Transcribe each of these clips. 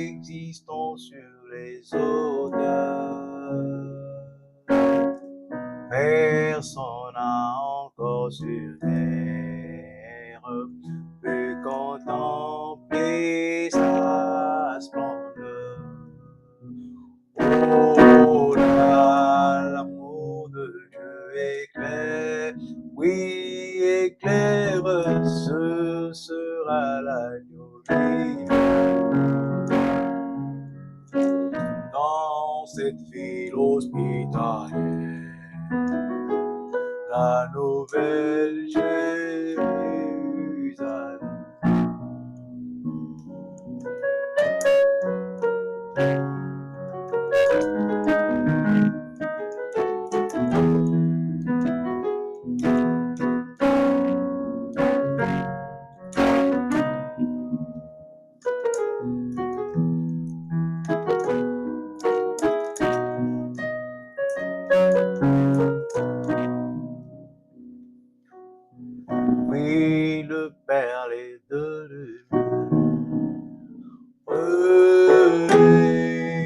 existons sur les hauteurs. Personne n'a encore sur terre pu contempler sa splendeur. Oh là, l'amour de Dieu éclaire, oui, éclaire, ce sera l'agneau libre. Dans cette ville hospitalière, la nouvelle Jérusalem. Oui, le Père les deux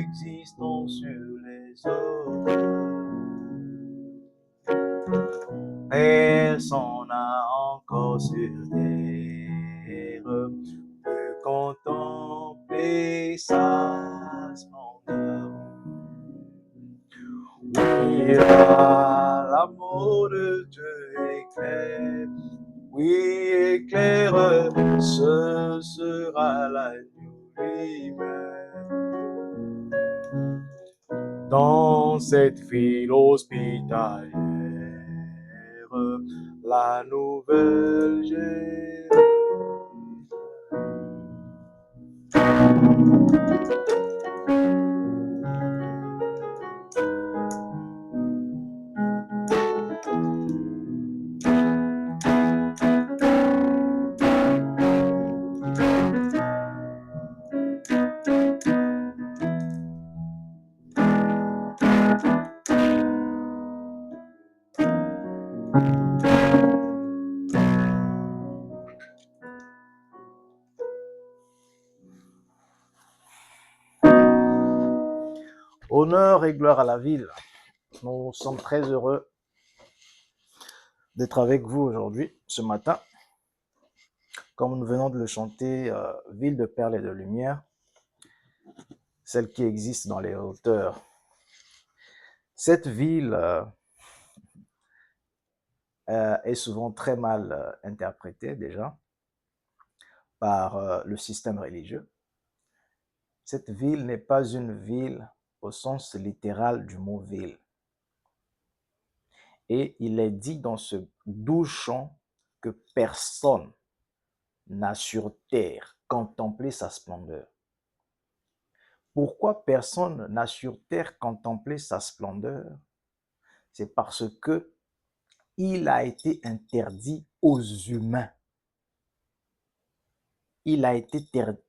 existons sur les eaux. Personne n'a encore sur terre pu contempler sa splendeur. Oui, l'amour de Dieu éclaire, oui, éclaire, ce sera l'agneau libre. Dans cette ville hospitalière, la nouvelle Jérusalem. Honneur et gloire à la ville. Nous sommes très heureux d'être avec vous aujourd'hui, ce matin. Comme nous venons de le chanter, ville de perles et de lumière, celle qui existe dans les hauteurs. Cette ville est souvent très mal interprétée déjà par le système religieux. Cette ville n'est pas une ville au sens littéral du mot ville. Et il est dit dans ce doux chant que personne n'a sur terre contemplé sa splendeur. Pourquoi personne n'a sur terre contemplé sa splendeur? C'est parce que il a été interdit aux humains. Il a été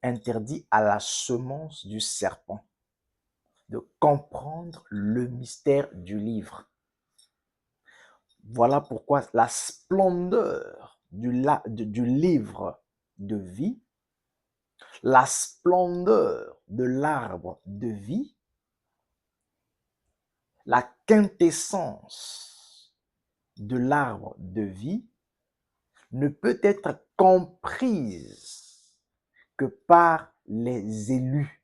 interdit à la semence du serpent de comprendre le mystère du livre. Voilà pourquoi la splendeur du livre de vie, la splendeur de l'arbre de vie, la quintessence de l'arbre de vie ne peut être comprise que par les élus.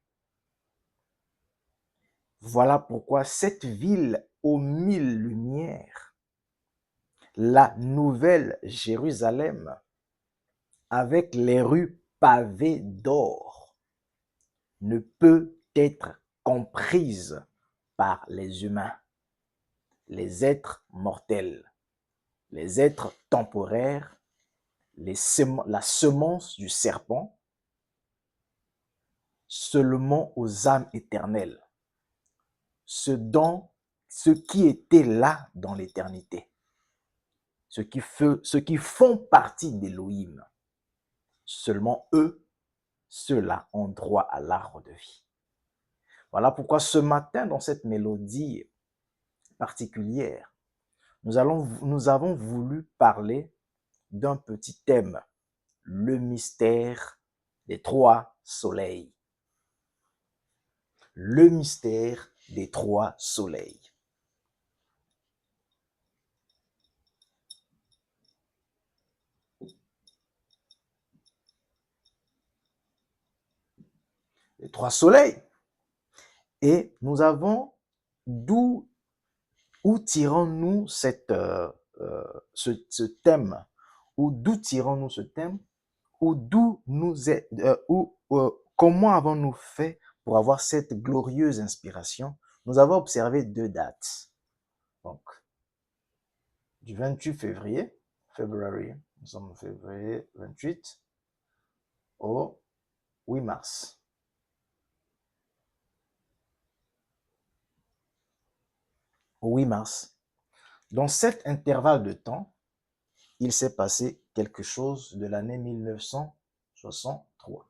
Voilà pourquoi cette ville aux mille lumières, la nouvelle Jérusalem, avec les rues pavées d'or, ne peut être comprise par les humains, les êtres mortels, les êtres temporaires, la semence du serpent, seulement aux âmes éternelles, ce qui était là dans l'éternité, ceux qui font partie d'Élohim. Seulement eux, ceux-là ont droit à l'arbre de vie. Voilà pourquoi ce matin, dans cette mélodie particulière, nous avons voulu parler d'un petit thème, le mystère des trois soleils. le mystère des trois soleils. Les trois soleils. Et nous avons où tirons-nous ce thème? Ou d'où tirons-nous ce thème? Ou comment avons-nous fait pour avoir cette glorieuse inspiration? Nous avons observé deux dates. Donc, du 28 février, nous sommes en février 28, au 8 mars. Au 8 mars. Dans cet intervalle de temps, il s'est passé quelque chose de l'année 1963.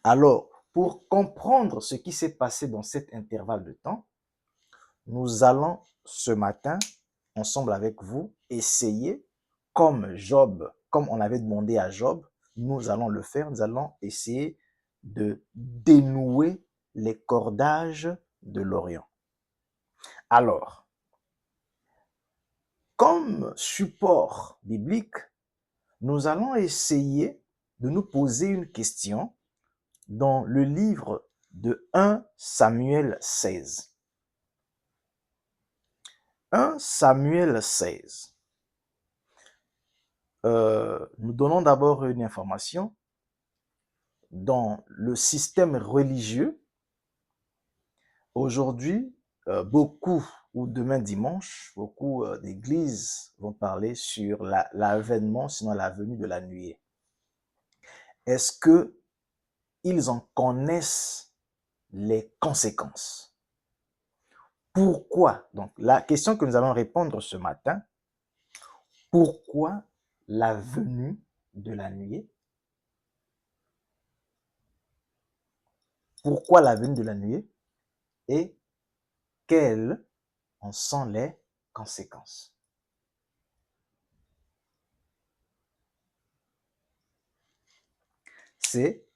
Alors, pour comprendre ce qui s'est passé dans cet intervalle de temps, nous allons ce matin, ensemble avec vous, essayer, comme on avait demandé à Job, nous allons le faire, nous allons essayer de dénouer les cordages de l'Orient. Alors, comme support biblique, nous allons essayer de nous poser une question dans le livre de 1 Samuel 16. 1 Samuel 16. Nous donnons d'abord une information. Dans le système religieux, aujourd'hui, beaucoup, ou demain dimanche, beaucoup d'églises vont parler sur l'avènement, sinon la venue de la nuée. Est-ce qu'ils en connaissent les conséquences? Pourquoi? Donc, la question que nous allons répondre ce matin, pourquoi la venue de la nuée? Pourquoi la venue de la nuée? Et quelles en sont les conséquences? C'est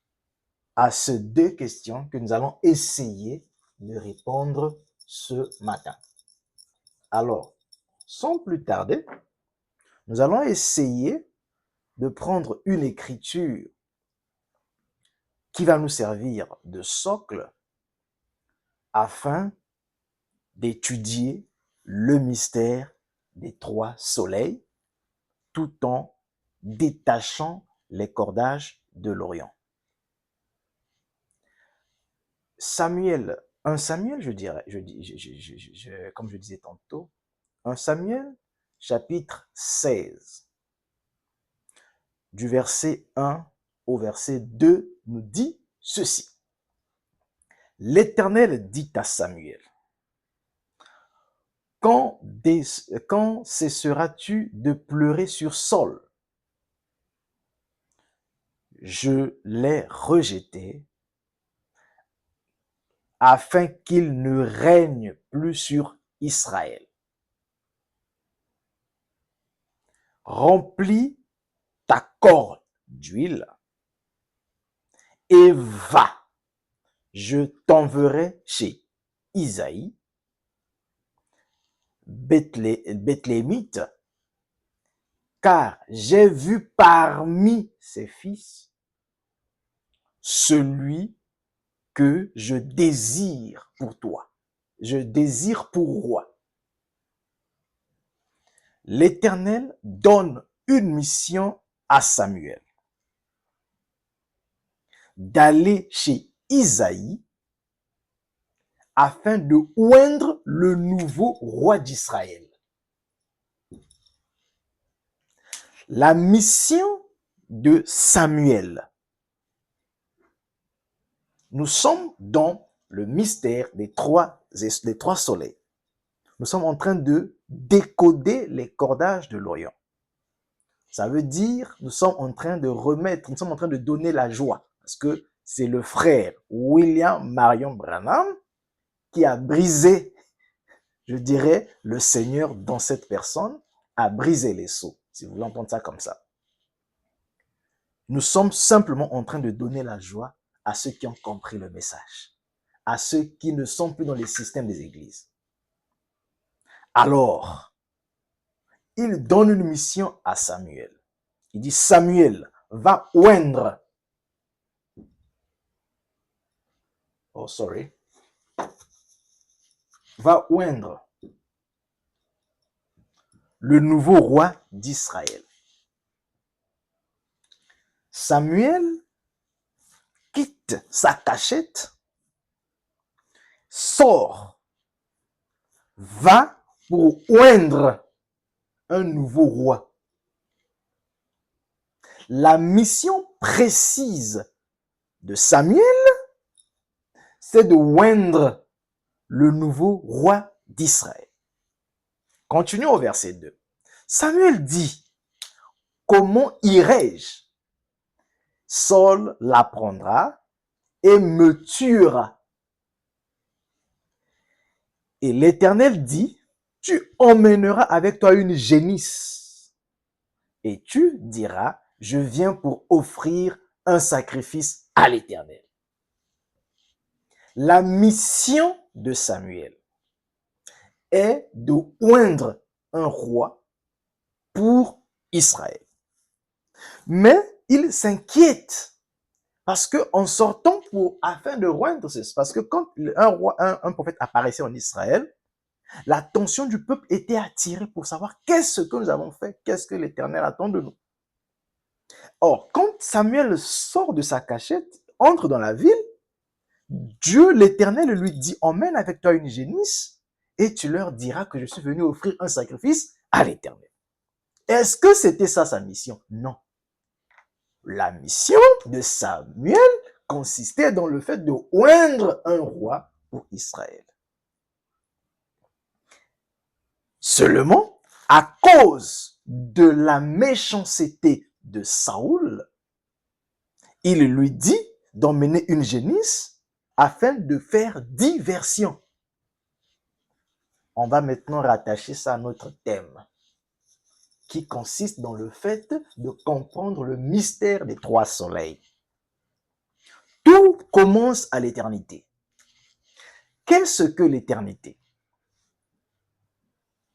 à ces deux questions que nous allons essayer de répondre ce matin. Alors, sans plus tarder, nous allons essayer de prendre une écriture qui va nous servir de socle afin d'étudier le mystère des trois soleils tout en détachant les cordages de l'Orient. Un Samuel, je dirais, comme je disais tantôt, un Samuel, chapitre 16, du verset 1 au verset 2, nous dit ceci. L'Éternel dit à Samuel, quand cesseras-tu de pleurer sur Saul? Je l'ai rejeté afin qu'il ne règne plus sur Israël. Remplis ta corde d'huile et va. Je t'enverrai chez Isaïe, Bethléemite, car j'ai vu parmi ses fils celui que je désire pour toi. Je désire pour roi. L'Éternel donne une mission à Samuel, d'aller chez Isaïe afin de oindre le nouveau roi d'Israël. La mission de Samuel. Nous sommes dans le mystère des trois soleils. Nous sommes en train de décoder les cordages de l'Orient. Ça veut dire, nous sommes en train de donner la joie. Parce que c'est le frère William Marion Branham qui a brisé, je dirais, le Seigneur dans cette personne, a brisé les sceaux, si vous voulez entendre ça comme ça. Nous sommes simplement en train de donner la joie à ceux qui ont compris le message. à ceux qui ne sont plus dans les systèmes des églises. Alors, il donne une mission à Samuel. Il dit, Samuel, va oindre. Oh, sorry. Va oindre le nouveau roi d'Israël. Samuel quitte sa cachette, sort, va pour oindre un nouveau roi. La mission précise de Samuel, c'est de oindre le nouveau roi d'Israël. Continuons au verset 2. Samuel dit, comment irai-je? Saul l'apprendra et me tuera. Et l'Éternel dit, tu emmèneras avec toi une génisse et tu diras, je viens pour offrir un sacrifice à l'Éternel. La mission de Samuel est de oindre un roi pour Israël. Mais il s'inquiète parce que en sortant afin de oindre, c'est parce que quand un prophète apparaissait en Israël, l'attention du peuple était attirée pour savoir qu'est-ce que nous avons fait, qu'est-ce que l'Éternel attend de nous. Or, quand Samuel sort de sa cachette, entre dans la ville, Dieu, l'Éternel, lui dit, emmène avec toi une génisse et tu leur diras que je suis venu offrir un sacrifice à l'Éternel. Est-ce que c'était ça sa mission? Non. La mission de Samuel consistait dans le fait de oindre un roi pour Israël. Seulement, à cause de la méchanceté de Saoul, il lui dit d'emmener une génisse afin de faire diversion. On va maintenant rattacher ça à notre thème, qui consiste dans le fait de comprendre le mystère des trois soleils. Tout commence à l'éternité. Qu'est-ce que l'éternité?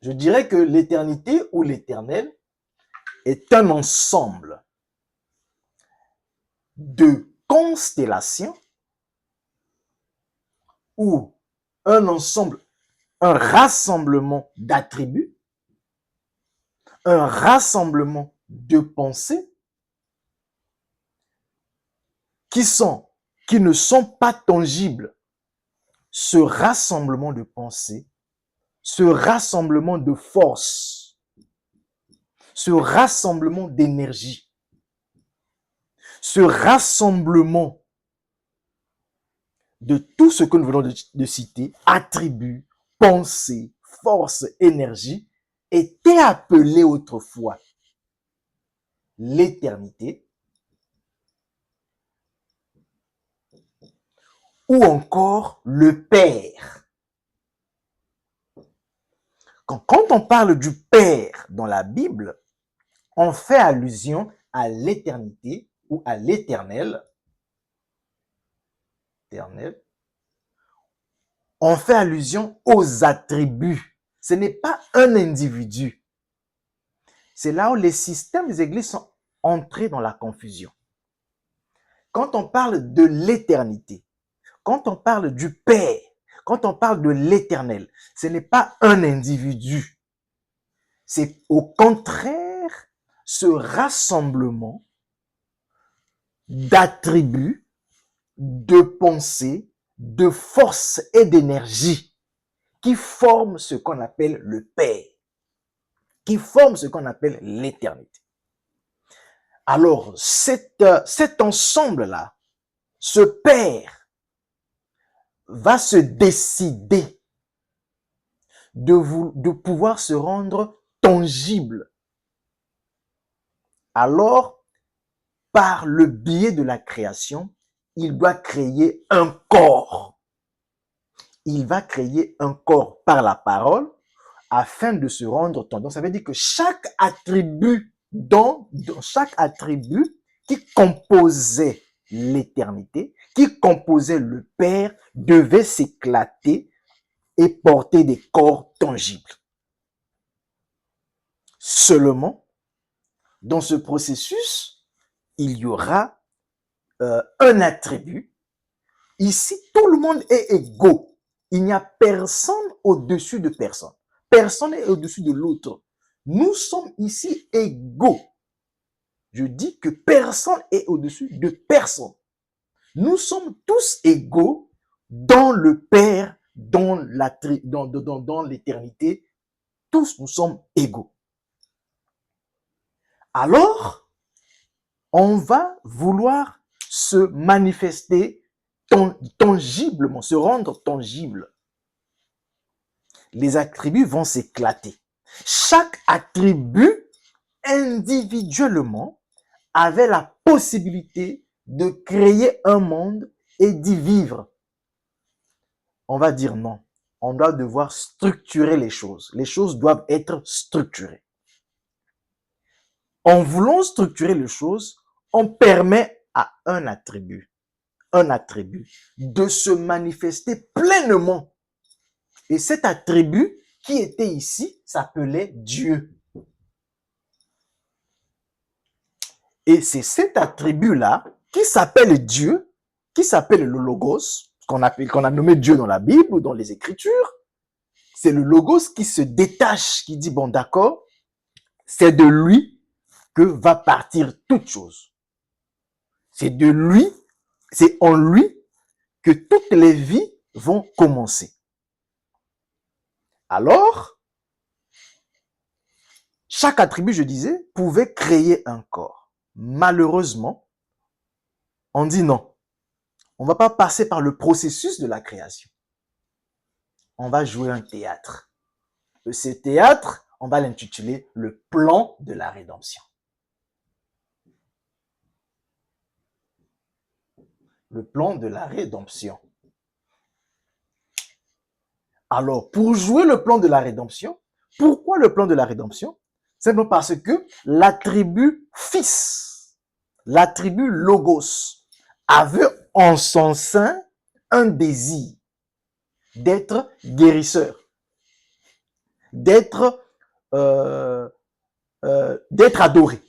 Je dirais que l'éternité ou l'éternel est un ensemble de constellations ou un ensemble, un rassemblement d'attributs, un rassemblement de pensées qui ne sont pas tangibles. Ce rassemblement de pensées, ce rassemblement de force, ce rassemblement d'énergie, ce rassemblement de tout ce que nous venons de citer, attributs, pensées, force, énergie, était appelé autrefois l'éternité ou encore le Père. Quand on parle du Père dans la Bible, on fait allusion à l'éternité ou à l'éternel. On fait allusion aux attributs. Ce n'est pas un individu. C'est là où les systèmes des églises sont entrés dans la confusion. Quand on parle de l'éternité, quand on parle du Père, quand on parle de l'éternel, ce n'est pas un individu. C'est au contraire ce rassemblement d'attributs, de pensées, de force et d'énergie qui forment ce qu'on appelle le Père, qui forment ce qu'on appelle l'éternité. Alors, cet ensemble-là, ce Père, va se décider de pouvoir se rendre tangible. Alors, par le biais de la création, il doit créer un corps. Il va créer un corps par la parole afin de se rendre tendance. Ça veut dire que chaque attribut, dans chaque attribut qui composait l'éternité, qui composait le Père, devait s'éclater et porter des corps tangibles. Seulement, dans ce processus, il y aura un attribut. Ici, tout le monde est égaux. Il n'y a personne au-dessus de personne. Personne n'est au-dessus de l'autre. Nous sommes ici égaux. Je dis que personne est au-dessus de personne. Nous sommes tous égaux dans le Père, dans l'éternité. Tous nous sommes égaux. Alors, on va vouloir se manifester tangiblement, se rendre tangible. Les attributs vont s'éclater. Chaque attribut, individuellement, avait la possibilité de créer un monde et d'y vivre. On va dire non. On doit devoir structurer les choses. Les choses doivent être structurées. En voulant structurer les choses, on permet à un attribut de se manifester pleinement. Et cet attribut qui était ici s'appelait Dieu. Et c'est cet attribut-là qui s'appelle Dieu, qui s'appelle le Logos, qu'on a nommé Dieu dans la Bible ou dans les Écritures. C'est le Logos qui se détache, qui dit, bon d'accord, c'est de lui que va partir toute chose. C'est de lui, c'est en lui que toutes les vies vont commencer. Alors, chaque attribut, je disais, pouvait créer un corps. Malheureusement, on dit non. On ne va pas passer par le processus de la création. On va jouer un théâtre. Et ce théâtre, on va l'intituler le plan de la rédemption. Le plan de la rédemption. Alors, pour jouer le plan de la rédemption, pourquoi le plan de la rédemption? Simplement parce que l'attribut fils, l'attribut logos, avait en son sein un désir d'être guérisseur, d'être adoré.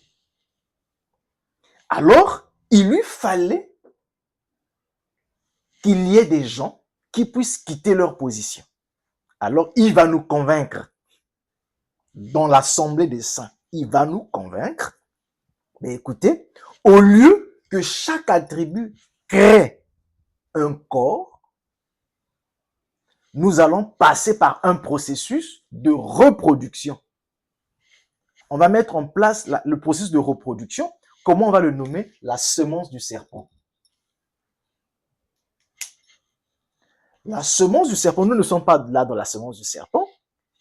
Alors, il lui fallait qu'il y ait des gens qui puissent quitter leur position. Alors, il va nous convaincre dans l'assemblée des saints. Il va nous convaincre. Mais écoutez, au lieu que chaque attribut crée un corps, nous allons passer par un processus de reproduction. On va mettre en place le processus de reproduction. Comment on va le nommer? La semence du serpent. La semence du serpent, nous ne sommes pas là dans la semence du serpent,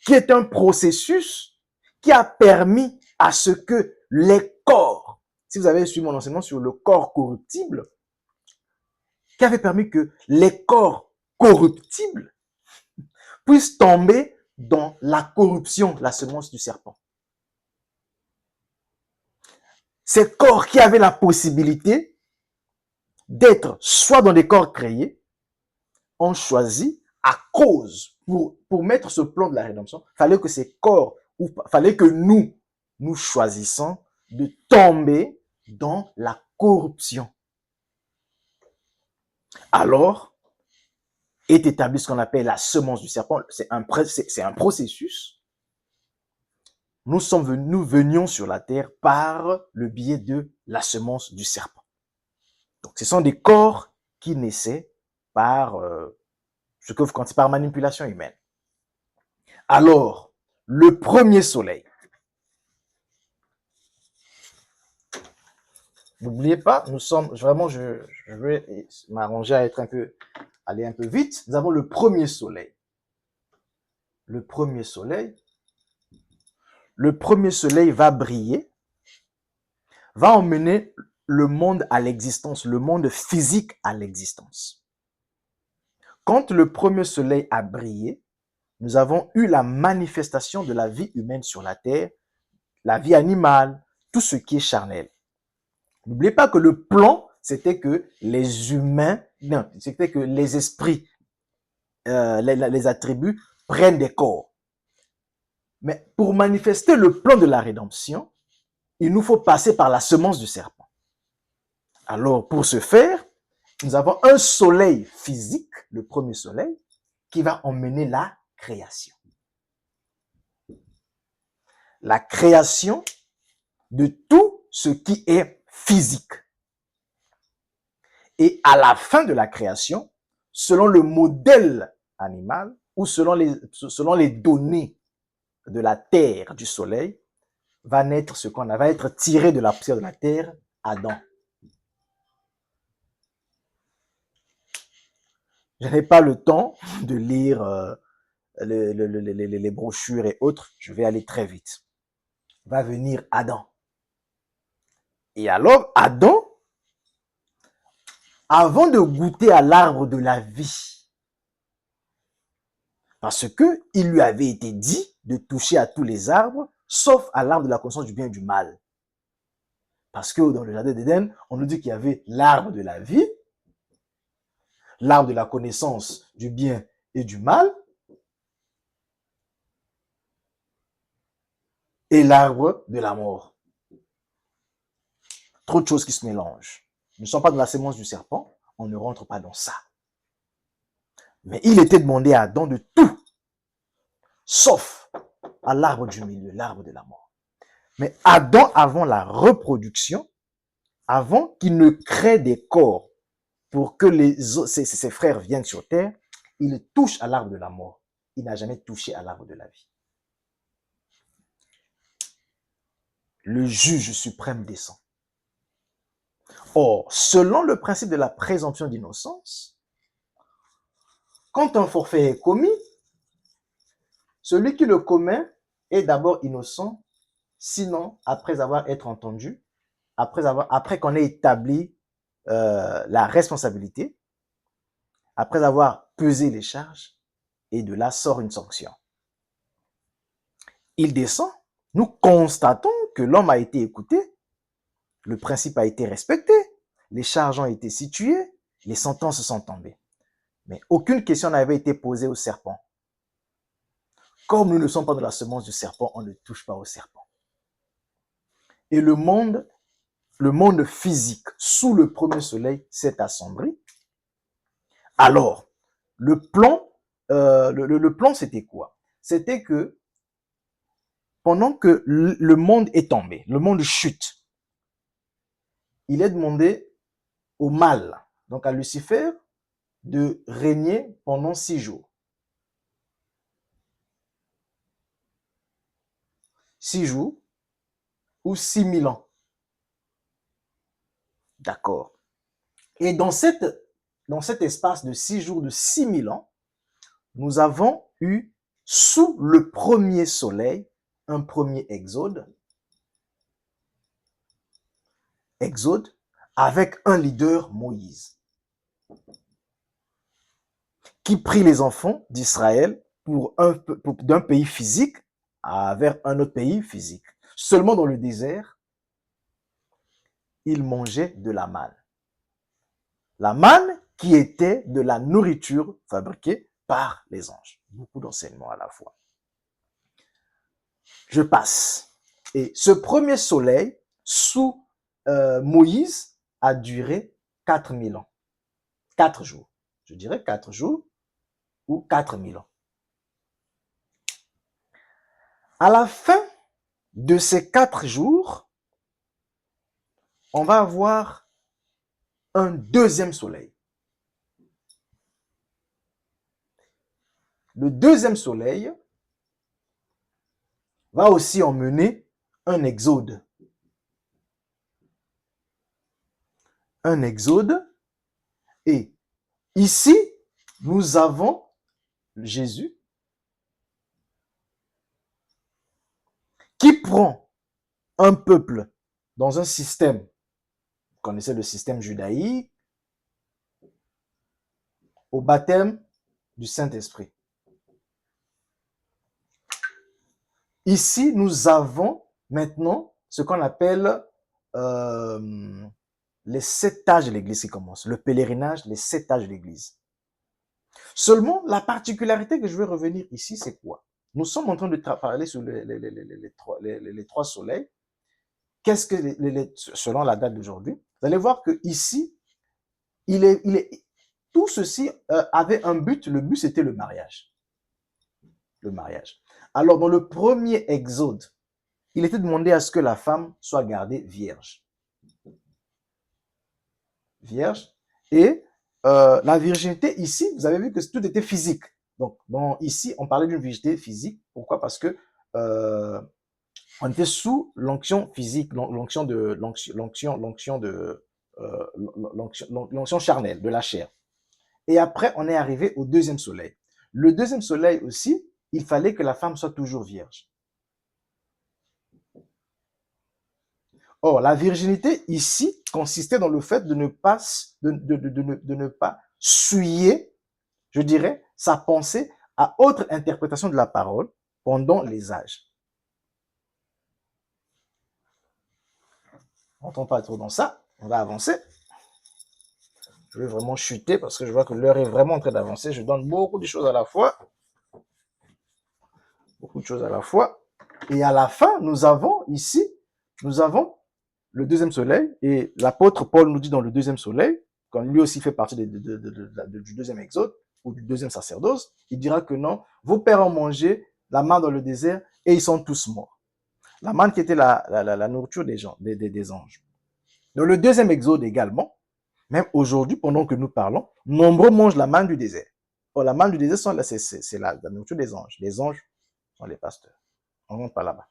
qui est un processus qui a permis à ce que les corps, si vous avez suivi mon enseignement sur le corps corruptible, qui avait permis que les corps corruptibles puissent tomber dans la corruption, la semence du serpent. Ces corps qui avaient la possibilité d'être soit dans des corps créés, ont choisi à cause, pour mettre ce plan de la rédemption, fallait que ces corps, fallait que nous choisissons de tomber dans la corruption. Alors, est établi ce qu'on appelle la semence du serpent. C'est un processus. Nous venions sur la terre par le biais de la semence du serpent. Donc, ce sont des corps qui naissaient par ce que vous comptez par manipulation humaine. Alors, le premier soleil. N'oubliez pas, nous sommes vraiment, je vais m'arranger à aller un peu vite. Nous avons le premier soleil. Le premier soleil va briller, va emmener le monde à l'existence, le monde physique à l'existence. Quand le premier soleil a brillé, nous avons eu la manifestation de la vie humaine sur la terre, la vie animale, tout ce qui est charnel. N'oubliez pas que le plan, c'était que les humains, non, c'était que les esprits, les attributs prennent des corps. Mais pour manifester le plan de la rédemption, il nous faut passer par la semence du serpent. Alors, pour ce faire, nous avons un soleil physique, le premier soleil, qui va emmener la création. La création de tout ce qui est physique. Et à la fin de la création, selon le modèle animal ou selon les données de la terre, du soleil, va naître ce qu'on va être tiré de la poussière de la terre, Adam. Je n'ai pas le temps de lire les brochures et autres. Je vais aller très vite. Va venir Adam. Et alors, Adam, avant de goûter à l'arbre de la vie, parce que il lui avait été dit de toucher à tous les arbres, sauf à l'arbre de la connaissance du bien et du mal. Parce que dans le jardin d'Éden, on nous dit qu'il y avait l'arbre de la vie, l'arbre de la connaissance du bien et du mal, et l'arbre de la mort. Trop de choses qui se mélangent. Nous ne sommes pas dans la sémence du serpent, on ne rentre pas dans ça. Mais il était demandé à Adam de tout, sauf à l'arbre du milieu, l'arbre de la mort. Mais Adam, avant la reproduction, avant qu'il ne crée des corps pour que ses frères viennent sur terre, il touche à l'arbre de la mort. Il n'a jamais touché à l'arbre de la vie. Le juge suprême descend. Or, selon le principe de la présomption d'innocence, quand un forfait est commis, celui qui le commet est d'abord innocent, sinon, après avoir été entendu, après qu'on ait établi la responsabilité, après avoir pesé les charges, et de là sort une sanction. Il descend, nous constatons que l'homme a été écouté, le principe a été respecté, les charges ont été situées, les sentences sont tombées. Mais aucune question n'avait été posée au serpent. Comme nous ne sommes pas dans la semence du serpent, on ne touche pas au serpent. Et le monde physique, sous le premier soleil, s'est assombri. Alors, le plan, c'était quoi? C'était que pendant que le monde est tombé, le monde chute, il est demandé au mal, donc à Lucifer, de régner pendant 6 jours. 6 jours ou 6000 ans. D'accord. Et dans cet espace de 6 jours, de 6000 ans, nous avons eu, sous le premier soleil, un premier exode. Exode avec un leader, Moïse, qui prit les enfants d'Israël d'un pays physique vers un autre pays physique. Seulement dans le désert, il mangeait de la manne. La manne qui était de la nourriture fabriquée par les anges. Beaucoup d'enseignements à la fois. Je passe. Et ce premier soleil, sous Moïse, a duré 4000 ans. 4 jours. Je dirais 4 jours ou 4000 ans. À la fin de ces 4 jours, on va avoir un deuxième soleil. Le deuxième soleil va aussi emmener un exode. Un exode. Et ici, nous avons Jésus qui prend un peuple dans un système. Vous connaissez le système judaïque, au baptême du Saint-Esprit. Ici, nous avons maintenant ce qu'on appelle les 7 âges de l'Église qui commencent. Le pèlerinage, les 7 âges de l'Église. Seulement, la particularité que je veux revenir ici, c'est quoi? Nous sommes en train de parler sur les 3 soleils. Qu'est-ce que, selon la date d'aujourd'hui, vous allez voir que ici, tout ceci avait un but. Le but, c'était le mariage. Le mariage. Alors, dans le premier Exode, il était demandé à ce que la femme soit gardée vierge. Vierge. Et la virginité, ici, vous avez vu que tout était physique. Donc, ici, on parlait d'une virginité physique. Pourquoi? Parce que on était sous l'onction physique, l'onction charnelle, de la chair. Et après, on est arrivé au deuxième soleil. Le deuxième soleil aussi, il fallait que la femme soit toujours vierge. Or, la virginité ici consistait dans le fait de ne pas, de ne pas souiller, je dirais, sa pensée à autre interprétation de la parole pendant les âges. On n'entend pas trop dans ça, on va avancer. Je vais vraiment chuter parce que je vois que l'heure est vraiment en train d'avancer. Je donne beaucoup de choses à la fois. Beaucoup de choses à la fois. Et à la fin, nous avons ici, nous avons le deuxième soleil. Et l'apôtre Paul nous dit dans le deuxième soleil, quand lui aussi fait partie du deuxième exode ou du deuxième sacerdoce, il dira que non, vos pères ont mangé la manne dans le désert et ils sont tous morts. La manne qui était la nourriture des anges. Dans le deuxième exode également, même aujourd'hui, pendant que nous parlons, nombreux mangent la manne du désert. Or, la manne du désert, c'est la nourriture des anges. Les anges sont les pasteurs. On ne monte pas là-bas.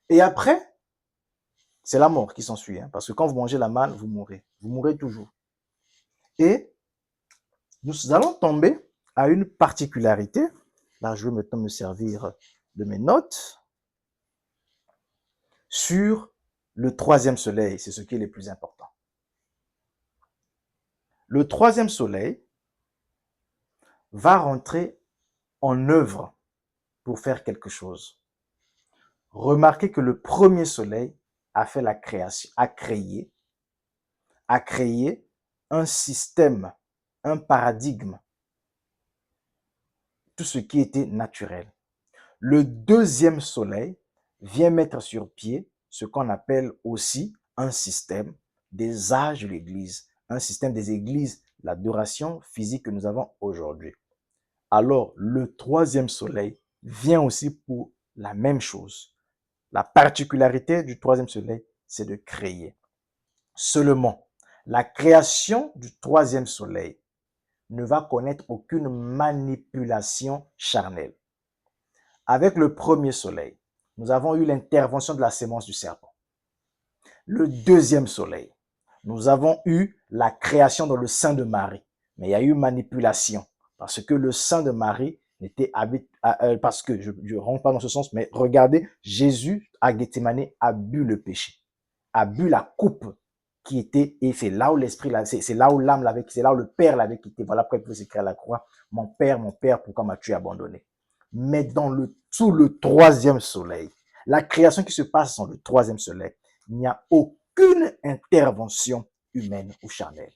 Et après, c'est la mort qui s'ensuit. Hein, parce que quand vous mangez la manne, vous mourrez. Vous mourrez toujours. Et nous allons tomber à une particularité. Là, je vais maintenant me servir de mes notes. Sur le troisième soleil, c'est ce qui est le plus important. Le troisième soleil va rentrer en œuvre pour faire quelque chose. Remarquez que le premier soleil a fait la création, a créé un système, un paradigme, tout ce qui était naturel. Le deuxième soleil vient mettre sur pied ce qu'on appelle aussi un système des âges de l'Église, un système des églises, l'adoration physique que nous avons aujourd'hui. Alors, le troisième soleil vient aussi pour la même chose. La particularité du troisième soleil, c'est de créer. Seulement, la création du troisième soleil ne va connaître aucune manipulation charnelle. Avec le premier soleil, nous avons eu l'intervention de la sémence du serpent. Le deuxième soleil, nous avons eu la création dans le sein de Marie. Mais il y a eu manipulation parce que le sein de Marie n'était parce que je ne rentre pas dans ce sens, mais regardez, Jésus à Gethsemane a bu le péché, a bu la coupe qui était, et c'est là où l'esprit, c'est là où l'âme l'avait, c'est là où le Père l'avait quitté. Voilà pourquoi il pouvait s'écrire à la croix, mon Père, pourquoi m'as-tu abandonné? Mais sous le troisième soleil, la création qui se passe dans le troisième soleil, il n'y a aucune intervention humaine ou charnelle.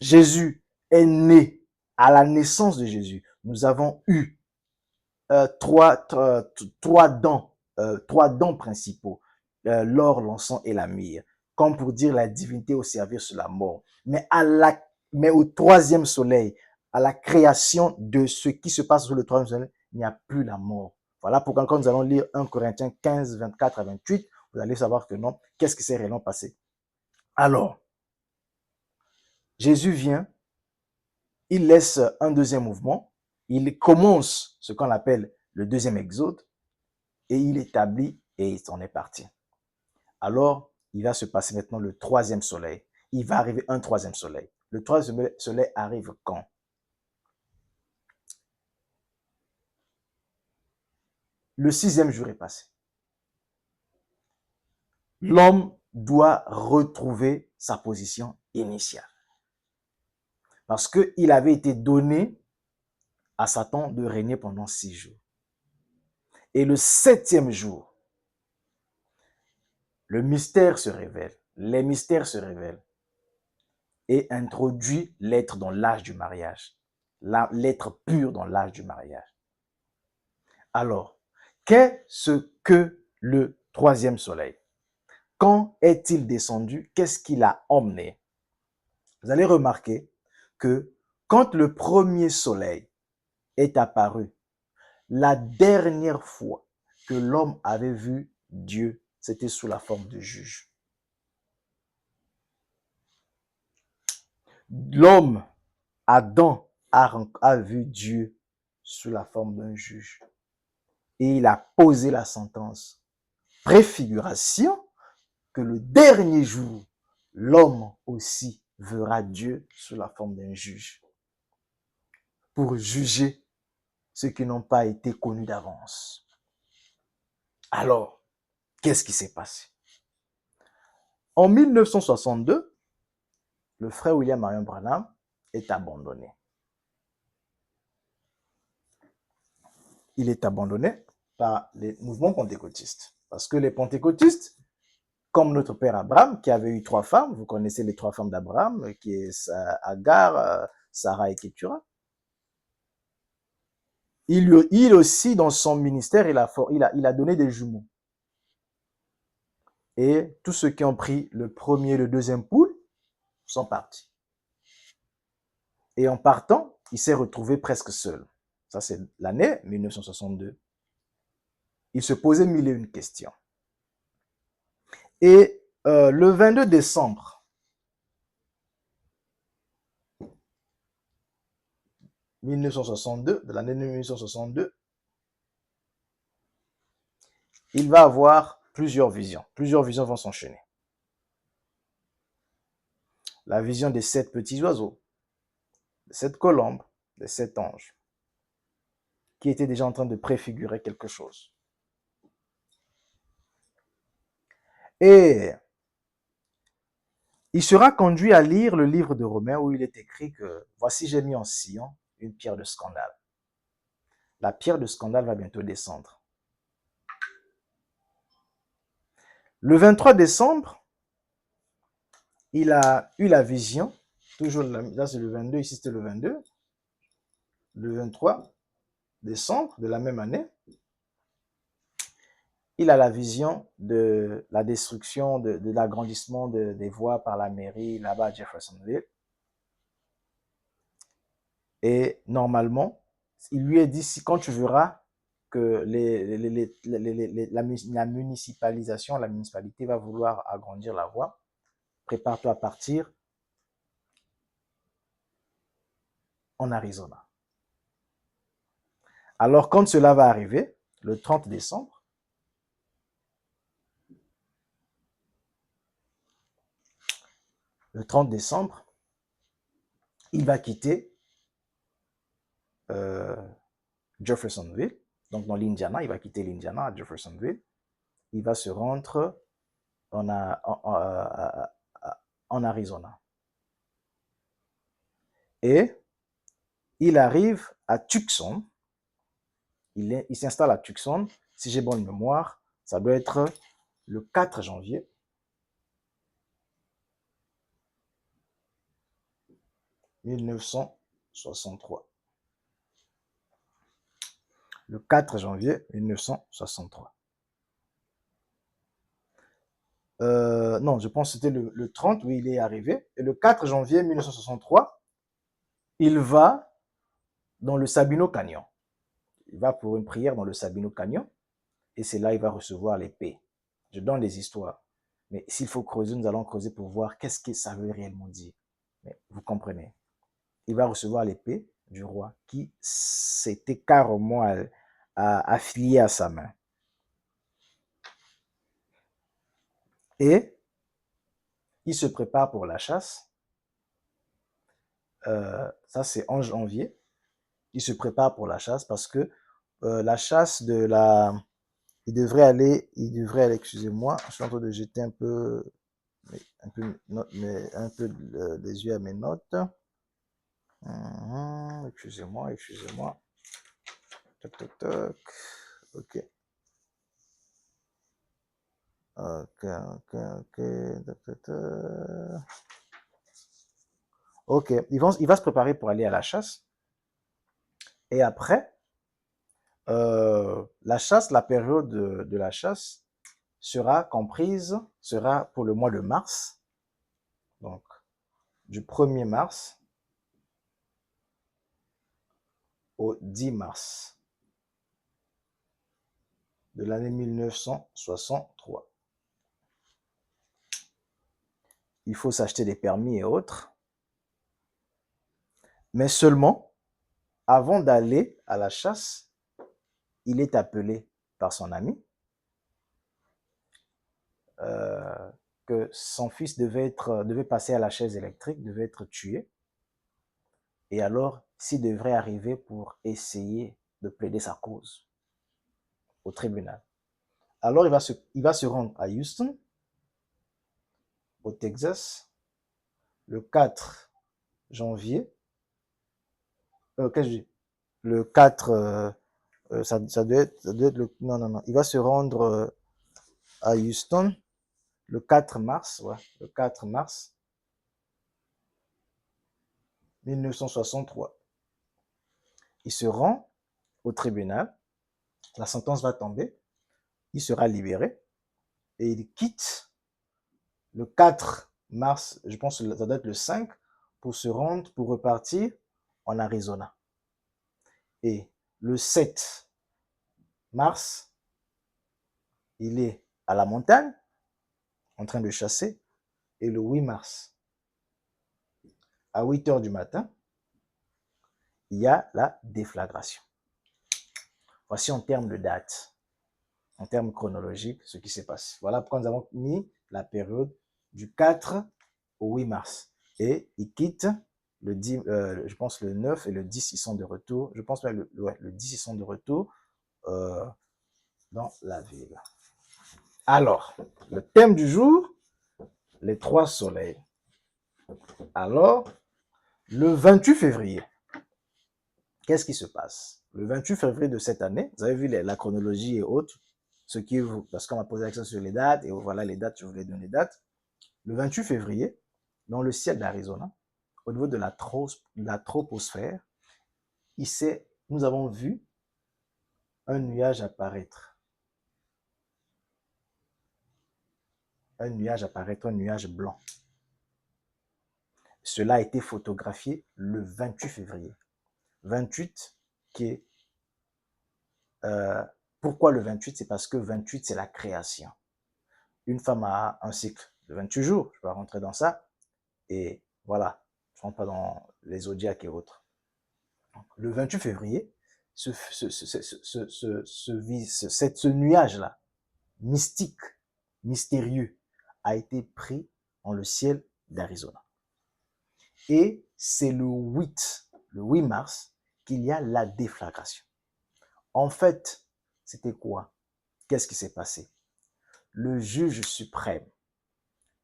Jésus est né. À la naissance de Jésus, nous avons eu trois dents principaux, l'or, l'encens et la myrrhe, comme pour dire la divinité au service de la mort. Mais au troisième soleil, à la création de ce qui se passe sur le troisième soleil, il n'y a plus la mort. Voilà pourquoi quand nous allons lire 1 Corinthiens 15, 24 à 28, vous allez savoir que non, qu'est-ce qui s'est réellement passé. Alors, Jésus vient, il laisse un deuxième mouvement, il commence ce qu'on appelle le deuxième exode, et il établit et il s'en est parti. Alors, il va se passer maintenant le troisième soleil. Il va arriver un troisième soleil. Le troisième soleil arrive quand? Le sixième jour est passé. L'homme doit retrouver sa position initiale. Parce qu'il avait été donné à Satan de régner pendant 6 jours. Et le septième jour, le mystère se révèle. les mystères se révèlent et introduit l'être dans l'âge du mariage, l'être pur dans l'âge du mariage. Alors, qu'est-ce que le troisième soleil? Quand est-il descendu? Qu'est-ce qu'il a emmené? Vous allez remarquer que quand le premier soleil est apparu, la dernière fois que l'homme avait vu Dieu, c'était sous la forme de juge. L'homme, Adam, a vu Dieu sous la forme d'un juge. Et il a posé la sentence. Préfiguration que le dernier jour, l'homme aussi verra Dieu sous la forme d'un juge pour juger ceux qui n'ont pas été connus d'avance. Alors, qu'est-ce qui s'est passé? En 1962, le frère William Marion Branham est abandonné. Il est abandonné par les mouvements pentecôtistes. Parce que les pentecôtistes, comme notre père Abraham, qui avait eu 3 femmes, vous connaissez les 3 femmes d'Abraham, qui est Agar, Sarah et Ketura. Il aussi, dans son ministère, il a donné des jumeaux. Et tous ceux qui ont pris le premier et le deuxième poule sont partis. Et en partant, il s'est retrouvé presque seul. Ça, c'est l'année 1962. Il se posait 1001 questions. Et le 22 décembre 1962, de l'année 1962, il va avoir plusieurs visions. Plusieurs visions vont s'enchaîner. La vision des 7 petits oiseaux, des 7 colombes, des 7 anges, qui étaient déjà en train de préfigurer quelque chose. Et il sera conduit à lire le livre de Romains où il est écrit que « Voici, j'ai mis en Sion une pierre de scandale. » La pierre de scandale va bientôt descendre. Le 23 décembre, il a eu la vision, toujours là c'est le 22, ici c'était le 22, le 23 décembre de la même année, il a la vision de la destruction, de l'agrandissement des voies par la mairie là-bas à Jeffersonville. Et normalement, il lui est dit, si quand tu verras que la municipalisation, la municipalité va vouloir agrandir la voie, prépare-toi à partir en Arizona. Alors, quand cela va arriver, le 30 décembre, il va quitter Jeffersonville, donc dans l'Indiana, il va quitter l'Indiana à Jeffersonville. Il va se rendre en Arizona. Et il arrive à Tucson. Il s'installe à Tucson. Si j'ai bonne mémoire, ça doit être le 4 janvier 1963. Le 4 janvier 1963. Non, je pense que c'était le 30 où il est arrivé. Et le 4 janvier 1963, il va dans le Sabino Canyon. Il va pour une prière dans le Sabino Canyon. Et c'est là qu'il va recevoir l'épée. Je donne des histoires. Mais s'il faut creuser, nous allons creuser pour voir qu'est-ce que ça veut réellement dire. Mais vous comprenez. Il va recevoir l'épée du roi qui s'était carrément affilié à sa main. Et il se prépare pour la chasse. Ça, c'est en janvier. Il se prépare pour la chasse parce que la chasse de la... Il devrait aller, excusez-moi, je suis en train de jeter un peu les yeux à mes notes. Excusez-moi. Toc, toc, toc. Ok. Ok, ok, ok. Ok, il va se préparer pour aller à la chasse. Et après, la chasse, la période de la chasse sera pour le mois de mars. Donc, du 1er mars au 10 mars de l'année 1963. Il faut s'acheter des permis et autres, mais seulement avant d'aller à la chasse, il est appelé par son ami que son fils devait passer à la chaise électrique, devait être tué, et alors s'il devrait arriver pour essayer de plaider sa cause au tribunal. Alors il va se rendre à Houston, au Texas, le 4 janvier. Qu'est-ce que je dis? Le 4, ça doit être le. Non, non, non. Il va se rendre à Houston le 4 mars, ouais, le 4 mars 1963. Il se rend au tribunal, la sentence va tomber, il sera libéré et il quitte le 4 mars, je pense que ça doit être le 5, pour repartir en Arizona. Et le 7 mars, il est à la montagne en train de chasser. Et le 8 mars, à 8 heures du matin, il y a la déflagration. Voici en termes de date, en termes chronologiques, ce qui s'est passé. Voilà pourquoi nous avons mis la période du 4 au 8 mars. Et ils quittent le 10, je pense le 9 et le 10, ils sont de retour. Je pense que le 10, ils sont de retour dans la ville. Alors, le thème du jour, les trois soleils. Alors, le 28 février, qu'est-ce qui se passe? Le 28 février de cette année, vous avez vu la chronologie et autres, parce qu'on m'a posé la question sur les dates, et voilà les dates, je voulais donner les dates. Le 28 février, dans le ciel d'Arizona, au niveau de la troposphère, nous avons vu un nuage apparaître. Un nuage blanc. Cela a été photographié le 28 février. 28 qui est... pourquoi le 28? C'est parce que 28, c'est la création. Une femme a un cycle de 28 jours, je vais rentrer dans ça, et voilà, je ne rentre pas dans les zodiaques et autres. Le 28 février, ce nuage-là, mystique, mystérieux, a été pris dans le ciel d'Arizona. Et c'est le 8 mars, qu'il y a la déflagration. En fait, c'était quoi? Qu'est-ce qui s'est passé? Le juge suprême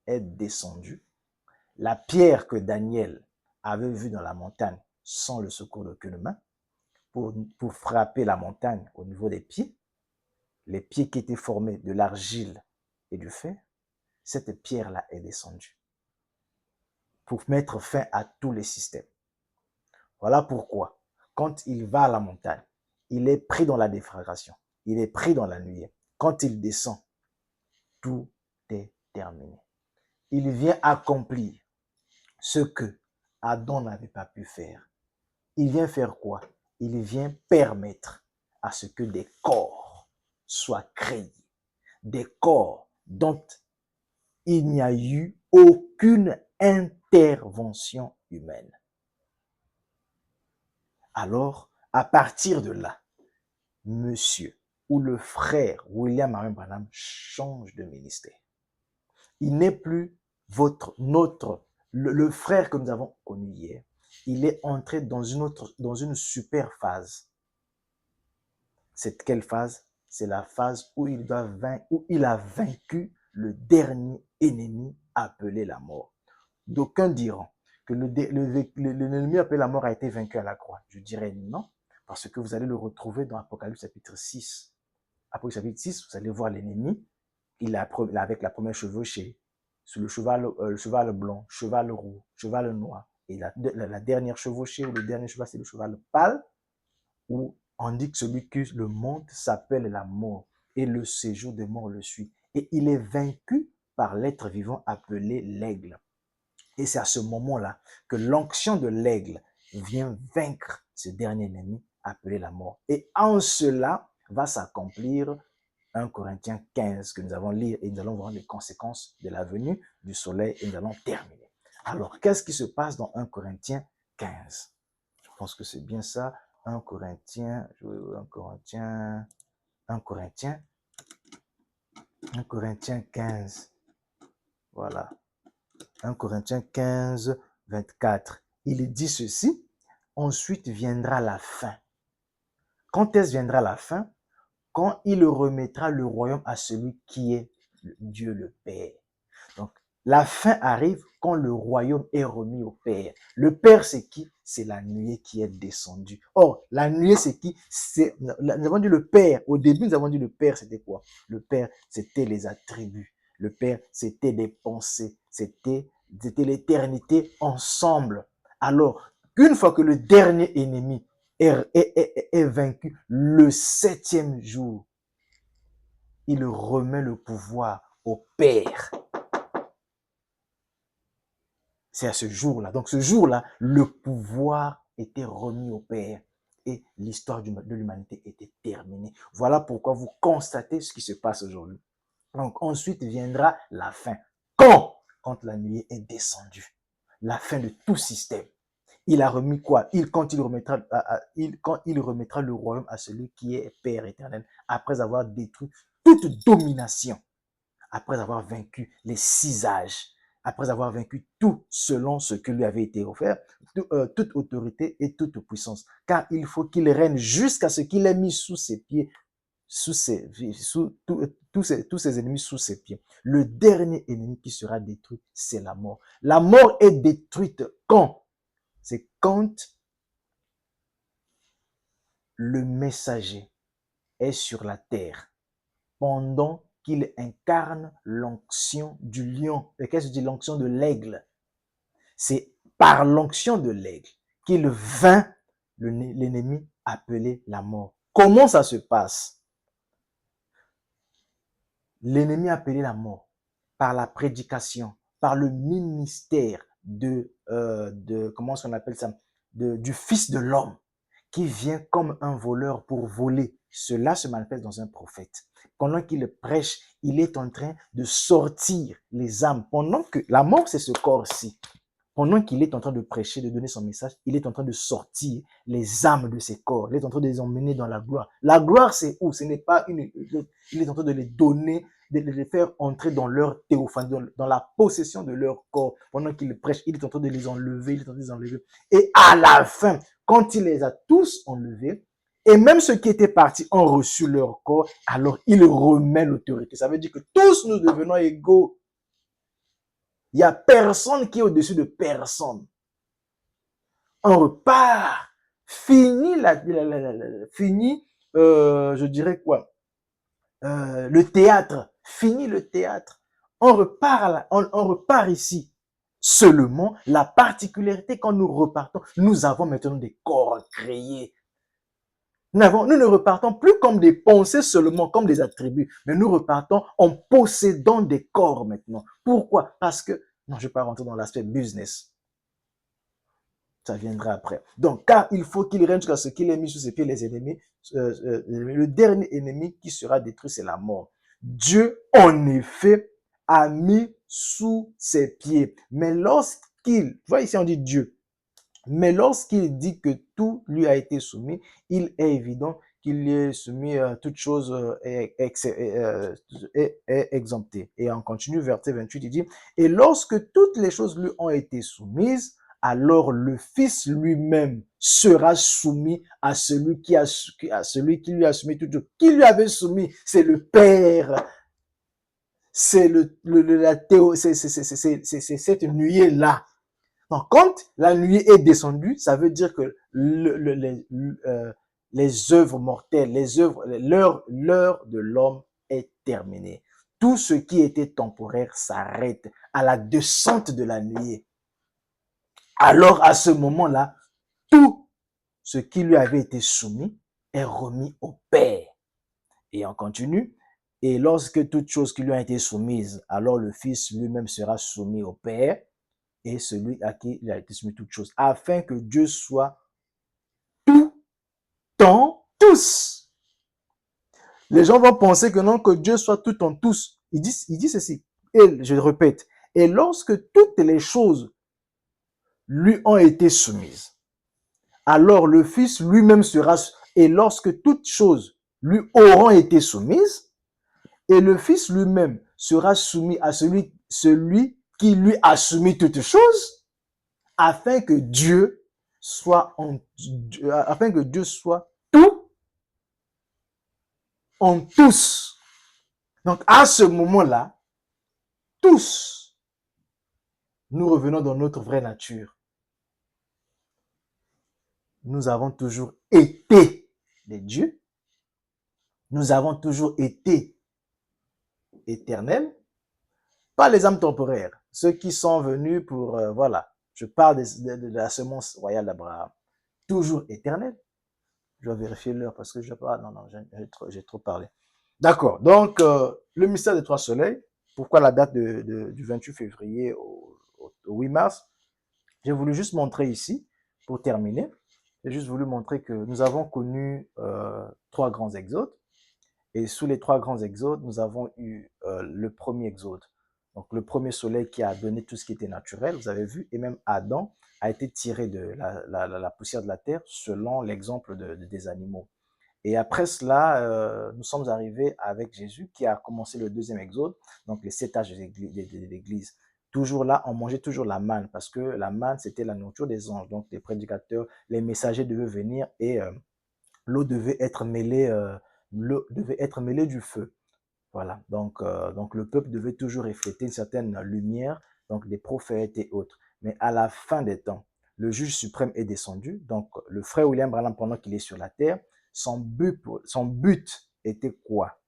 est descendu. La pierre que Daniel avait vue dans la montagne sans le secours d'aucune main, pour frapper la montagne au niveau des pieds, les pieds qui étaient formés de l'argile et du fer, cette pierre-là est descendue pour mettre fin à tous les systèmes. Voilà pourquoi, quand il va à la montagne, il est pris dans la déflagration, il est pris dans la nuée. Quand il descend, tout est terminé. Il vient accomplir ce que Adam n'avait pas pu faire. Il vient faire quoi? Il vient permettre à ce que des corps soient créés, des corps dont il n'y a eu aucune intervention humaine. Alors, à partir de là, monsieur ou le frère William Marion Branham change de ministère. Il n'est plus le frère que nous avons connu hier. Il est entré dans une super phase. C'est quelle phase? C'est la phase où il a vaincu le dernier ennemi appelé la mort. D'aucuns diront que l'ennemi appelé la mort a été vaincu à la croix. Je dirais non, parce que vous allez le retrouver dans Apocalypse chapitre 6. Apocalypse chapitre 6, vous allez voir l'ennemi avec la première chevauchée, sur le cheval blanc, cheval roux, cheval noir. Et la dernière chevauchée ou le dernier cheval, c'est le cheval pâle, où on dit que celui qui le monte s'appelle la mort, et le séjour des morts le suit. Et il est vaincu par l'être vivant appelé l'aigle. Et c'est à ce moment-là que l'onction de l'aigle vient vaincre ce dernier ennemi appelé la mort. Et en cela va s'accomplir 1 Corinthiens 15 que nous allons lire et nous allons voir les conséquences de la venue du soleil et nous allons terminer. Alors, qu'est-ce qui se passe dans 1 Corinthiens 15? Je pense que c'est bien ça. 1 Corinthiens 15. Voilà. 1 Corinthiens 15, 24. Il dit ceci, ensuite viendra la fin. Quand est-ce viendra la fin? Quand il remettra le royaume à celui qui est Dieu le Père. Donc, la fin arrive quand le royaume est remis au Père. Le Père, c'est qui? C'est la nuée qui est descendue. Or, la nuée, c'est qui? Nous avons dit le Père. Au début, nous avons dit le Père, c'était quoi? Le Père, c'était les attributs. Le Père, c'était des pensées. C'était l'éternité ensemble. Alors, une fois que le dernier ennemi est vaincu, le 7e jour, il remet le pouvoir au Père. C'est à ce jour-là. Donc ce jour-là, le pouvoir était remis au Père et l'histoire de l'humanité était terminée. Voilà pourquoi vous constatez ce qui se passe aujourd'hui. Donc ensuite viendra la fin. Quand? Quand la nuée est descendue. La fin de tout système. Il a remis quoi? Quand il remettra le royaume à celui qui est Père éternel, après avoir détruit toute domination, après avoir vaincu les 6 âges, après avoir vaincu tout selon ce que lui avait été offert, toute autorité et toute puissance. Car il faut qu'il règne jusqu'à ce qu'il ait mis sous ses pieds, tous ses ennemis sous ses pieds. Le dernier ennemi qui sera détruit, c'est la mort. La mort est détruite quand? C'est quand le messager est sur la terre, pendant qu'il incarne l'onction du lion. Et qu'est-ce que je dis? L'onction de l'aigle. C'est par l'onction de l'aigle qu'il vainc l'ennemi appelé la mort. Comment ça se passe? L'ennemi appelé la mort, par la prédication, par le ministère comment est-ce qu'on appelle ça? Du Fils de l'homme, qui vient comme un voleur pour voler. Cela se manifeste dans un prophète. Pendant qu'il prêche, il est en train de sortir les âmes. Pendant que la mort, c'est ce corps-ci. Pendant qu'il est en train de prêcher, de donner son message, il est en train de sortir les âmes de ces corps. Il est en train de les emmener dans la gloire. La gloire, c'est où? Ce n'est pas il est en train de les donner, de les faire entrer dans leur théophanie, dans la possession de leur corps. Pendant qu'il prêche, il est en train de les enlever, il est en train de les enlever. Et à la fin, quand il les a tous enlevés, et même ceux qui étaient partis ont reçu leur corps, alors il remet l'autorité. Ça veut dire que tous nous devenons égaux. Il n'y a personne qui est au-dessus de personne. On repart. Fini, je dirais quoi? Le théâtre. Fini le théâtre. On repart ici. Seulement, la particularité, quand nous repartons, nous avons maintenant des corps créés. Nous ne repartons plus comme des pensées seulement, comme des attributs, mais nous repartons en possédant des corps maintenant. Pourquoi? Parce que, non, je ne vais pas rentrer dans l'aspect business. Ça viendra après. Donc, car il faut qu'il règne jusqu'à ce qu'il ait mis sous ses pieds les ennemis. Le dernier ennemi qui sera détruit, c'est la mort. Dieu, en effet, a mis sous ses pieds. Mais lorsqu'il, tu vois ici on dit Dieu, mais lorsqu'il dit que tout lui a été soumis, il est évident qu'il lui est soumis à toute chose est exemptée. Et on continue, verset 28, il dit, et lorsque toutes les choses lui ont été soumises, alors le Fils lui-même sera soumis à celui qui lui a soumis tout. Qui lui avait soumis? C'est le Père. C'est c'est cette nuée-là. Donc, quand la nuée est descendue, ça veut dire que les œuvres mortelles, l'heure de l'homme est terminée. tout ce qui était temporaire s'arrête à la descente de la nuée. Alors à ce moment-là, tout ce qui lui avait été soumis est remis au Père. Et on continue. Et lorsque toutes choses qui lui ont été soumises, alors le Fils lui-même sera soumis au Père et celui à qui il a été soumis toutes choses, afin que Dieu soit tout en tous. Les gens vont penser que non, que Dieu soit tout en tous. Il dit ceci, et je répète, et lorsque toutes les choses lui ont été soumises, alors le Fils lui-même sera, et lorsque toutes choses lui auront été soumises, et le Fils lui-même sera soumis à celui qui lui a soumis toutes choses, afin que Dieu soit tout en tous. Donc à ce moment-là, tous, nous revenons dans notre vraie nature. Nous avons toujours été des dieux. Nous avons toujours été éternels. Pas les âmes temporaires. Ceux qui sont venus pour, voilà, je parle de la semence royale d'Abraham. Toujours éternel. Je vais vérifier l'heure parce que je pas. Non, j'ai trop parlé. D'accord. Donc, le mystère des trois soleils. Pourquoi la date du 28 février au 8 mars? J'ai voulu juste montrer ici, pour terminer, j'ai juste voulu montrer que nous avons connu trois grands exodes. Et sous les trois grands exodes, nous avons eu le premier exode. Donc, le premier soleil qui a donné tout ce qui était naturel, vous avez vu, et même Adam a été tiré de la poussière de la terre selon l'exemple des animaux. Et après cela, nous sommes arrivés avec Jésus qui a commencé le deuxième exode, donc les 7 âges de l'Église. Toujours là, on mangeait toujours la manne parce que la manne, c'était la nourriture des anges. Donc les prédicateurs, les messagers devaient venir et l'eau devait être mêlée du feu. Voilà, donc le peuple devait toujours refléter une certaine lumière, donc des prophètes et autres. Mais à la fin des temps, le juge suprême est descendu. Donc le frère William Branham, pendant qu'il est sur la terre, son but était quoi?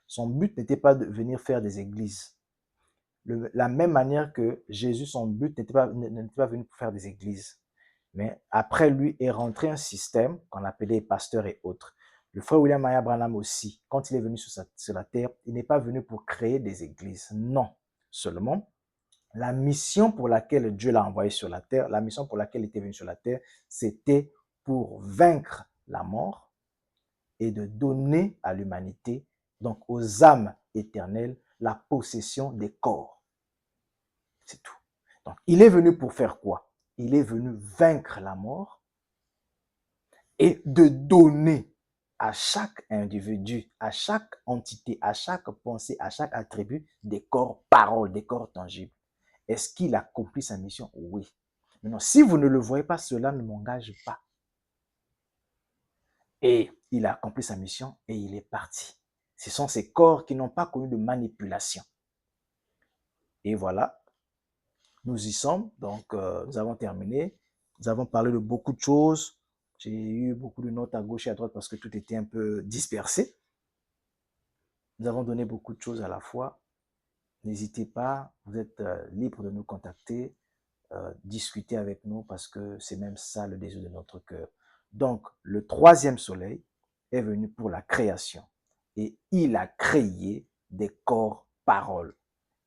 Son but n'était pas de venir faire des églises. La même manière que Jésus, son but n'était pas venu pour faire des églises. Mais après lui est rentré un système qu'on appelait pasteurs et autres. Le frère William Marion Branham aussi, quand il est venu sur la terre, il n'est pas venu pour créer des églises. Non, seulement la mission pour laquelle Dieu l'a envoyé sur la terre, la mission pour laquelle il était venu sur la terre, c'était pour vaincre la mort et de donner à l'humanité, donc aux âmes éternelles, la possession des corps. C'est tout. Donc, il est venu pour faire quoi? Il est venu vaincre la mort et de donner à chaque individu, à chaque entité, à chaque pensée, à chaque attribut des corps paroles, des corps tangibles. Est-ce qu'il accomplit sa mission? Oui. Maintenant, si vous ne le voyez pas, cela ne m'engage pas. Et il a accompli sa mission et il est parti. Ce sont ces corps qui n'ont pas connu de manipulation. Et voilà, nous y sommes. Donc, nous avons terminé. Nous avons parlé de beaucoup de choses. J'ai eu beaucoup de notes à gauche et à droite parce que tout était un peu dispersé. Nous avons donné beaucoup de choses à la fois. N'hésitez pas, vous êtes libre de nous contacter, discuter avec nous parce que c'est même ça le désir de notre cœur. Donc, le troisième soleil est venu pour la création et il a créé des corps paroles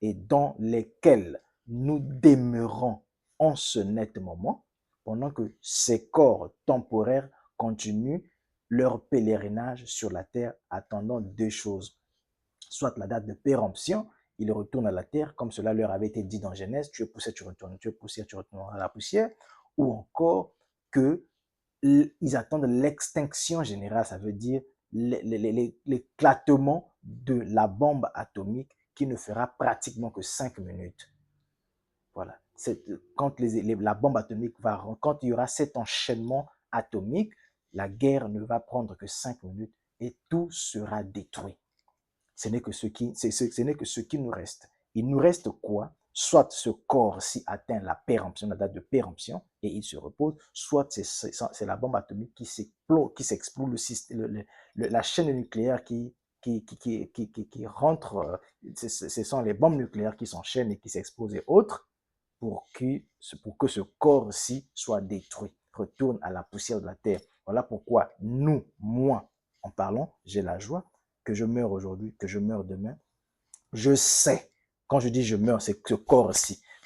et dans lesquels nous demeurons en ce net moment pendant que ces corps temporaires continuent leur pèlerinage sur la terre attendant deux choses. Soit la date de péremption, ils retournent à la terre comme cela leur avait été dit dans Genèse, tu es poussière, tu retournes, tu es poussière, tu retourneras à la poussière, ou encore que ils attendent l'extinction générale, ça veut dire l'éclatement de la bombe atomique qui ne fera pratiquement que 5 minutes. Voilà. Quand la bombe atomique quand il y aura cet enchaînement atomique, la guerre ne va prendre que 5 minutes et tout sera détruit. Ce n'est que ce qui nous reste. Il nous reste quoi? Soit ce corps-ci atteint la péremption, la date de péremption, et il se repose, soit c'est la bombe atomique qui s'explose, la chaîne nucléaire qui qui rentrent, ce sont les bombes nucléaires qui s'enchaînent et qui s'explosent et autres pour que ce corps-ci soit détruit, retourne à la poussière de la terre. Voilà pourquoi nous, moi, en parlant, j'ai la joie que je meurs aujourd'hui, que je meurs demain. Je sais, quand je dis je meurs, c'est que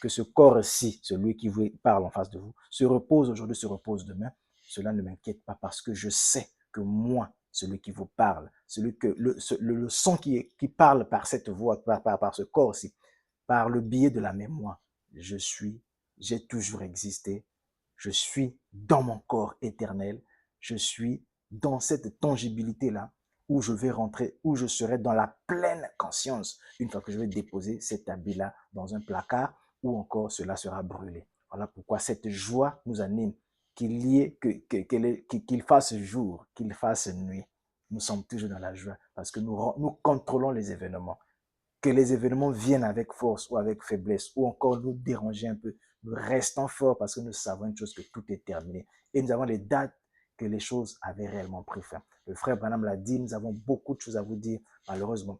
ce corps-ci, celui qui vous parle en face de vous, se repose aujourd'hui, se repose demain. Cela ne m'inquiète pas parce que je sais que moi, celui qui vous parle, le son qui parle par cette voix, par ce corps-ci, par le biais de la mémoire, j'ai toujours existé, je suis dans mon corps éternel, je suis dans cette tangibilité-là où je vais rentrer, où je serai dans la pleine conscience une fois que je vais déposer cet habit-là dans un placard ou encore cela sera brûlé. Voilà pourquoi cette joie nous anime, qu'il fasse jour, qu'il fasse nuit. Nous sommes toujours dans la joie parce que nous contrôlons les événements. Que les événements viennent avec force ou avec faiblesse, ou encore nous déranger un peu, nous restons forts parce que nous savons une chose, que tout est terminé. Et nous avons les dates que les choses avaient réellement pris fin. Le frère Branham l'a dit, nous avons beaucoup de choses à vous dire, malheureusement.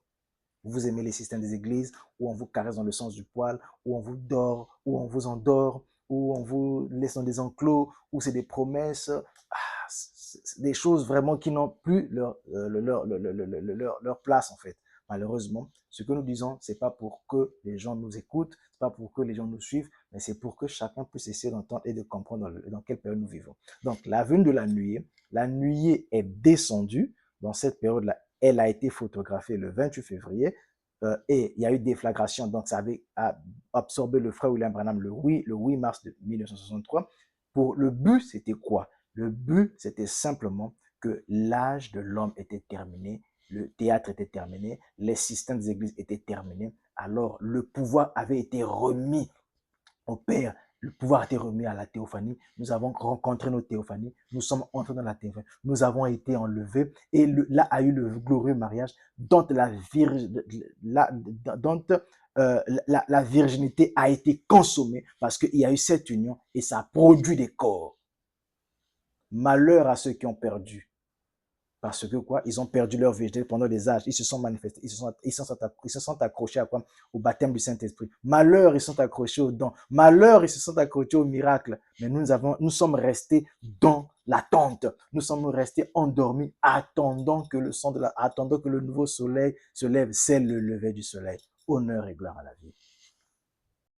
Vous aimez les systèmes des églises où on vous caresse dans le sens du poil, où on vous dort, où on vous endort, où on vous laisse dans des enclos, où c'est des promesses, des choses vraiment qui n'ont plus leur place en fait. Malheureusement, ce que nous disons, c'est pas pour que les gens nous écoutent, c'est pas pour que les gens nous suivent, mais c'est pour que chacun puisse essayer d'entendre et de comprendre dans quelle période nous vivons. Donc, la venue de la nuée est descendue dans cette période-là. Elle a été photographiée le 28 février et il y a eu déflagration, donc ça avait absorbé le frère William Branham le 8 mars de 1963. Pour le but, c'était quoi? Le but, c'était simplement que l'âge de l'homme était terminé, le théâtre était terminé, les systèmes des églises étaient terminés, alors le pouvoir avait été remis au Père, le pouvoir a été remis à la théophanie. Nous avons rencontré notre théophanie. Nous sommes entrés dans la théophanie. Nous avons été enlevés. Et là a eu le glorieux mariage dont la virginité a été consommée parce qu'il y a eu cette union et ça a produit des corps. Malheur à ceux qui ont perdu. Parce que quoi? Ils ont perdu leur virginité pendant des âges. Ils se sont manifestés. Ils se sont accrochés à quoi? Au baptême du Saint-Esprit. Malheur, ils sont accrochés aux dons. Malheur, ils se sont accrochés au miracle. Mais nous sommes restés dans l'attente. Nous sommes restés endormis, attendant que attendant que le nouveau soleil se lève. C'est le lever du soleil. Honneur et gloire à la vie.